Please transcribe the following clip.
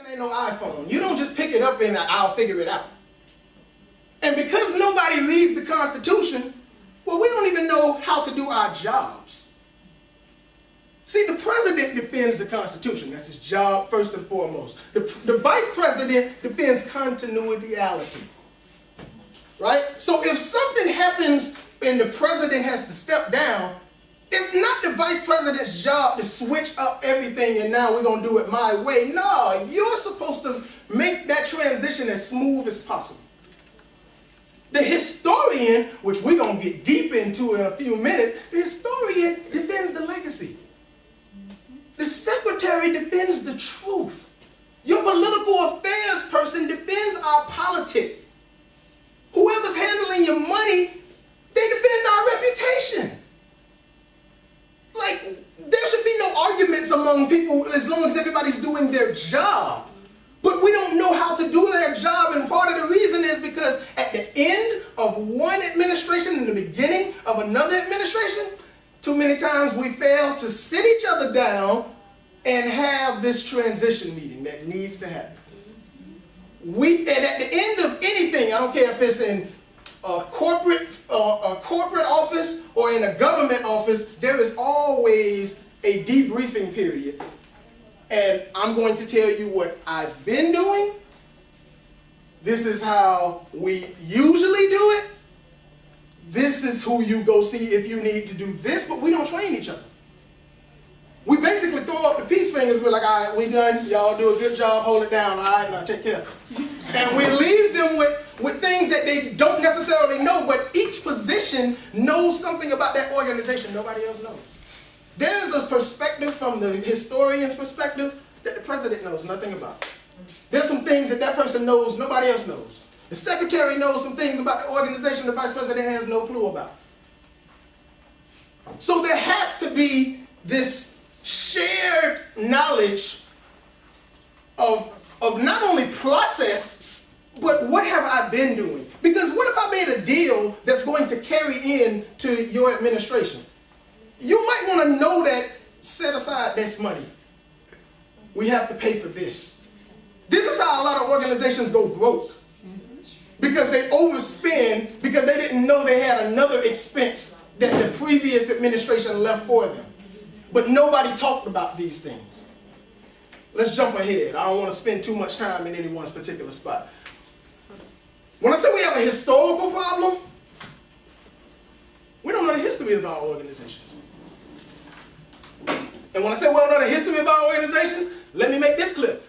Ain't no iPhone. You don't just pick it up and I'll figure it out. And because nobody reads the Constitution, well, we don't even know how to do our jobs. See, the president defends the Constitution. That's his job first and foremost. The vice president defends continuity. Right? So if something happens and the president has to step down, it's not the vice president's job to switch up everything and now we're going to do it my way. No, you're supposed to make that transition as smooth as possible. The historian, which we're going to get deep into in a few minutes, the historian defends the legacy. The secretary defends the truth. Your political affairs person defends our politics. Whoever's handling your money, they defend our reputation. Like, there should be no arguments among people as long as everybody's doing their job. But we don't know how to do their job, and part of the reason is because at the end of one administration and the beginning of another administration, too many times we fail to sit each other down and have this transition meeting that needs to happen. And at the end of anything, I don't care if it's in a corporate office or in a government office, there is always a debriefing period. And I'm going to tell you what I've been doing. This is how we usually do it. This is who you go see if you need to do this, but we don't train each other. We basically throw up the peace fingers. We're like, all right, we done. Y'all do a good job. Hold it down. All right, now take care. And we leave them with things that they don't necessarily know, but each position knows something about that organization nobody else knows. There's a perspective from the historian's perspective that the president knows nothing about. There's some things that person knows nobody else knows. The secretary knows some things about the organization the vice president has no clue about. So there has to be this shared knowledge of not only process, but what have I been doing? Because what if I made a deal that's going to carry in to your administration? You might want to know that set aside this money. We have to pay for this. This is how a lot of organizations go broke. Because they overspend because they didn't know they had another expense that the previous administration left for them. But nobody talked about these things. Let's jump ahead. I don't want to spend too much time in any one particular spot. When I say we have a historical problem, we don't know the history of our organizations. And when I say we don't know the history of our organizations, let me make this clip.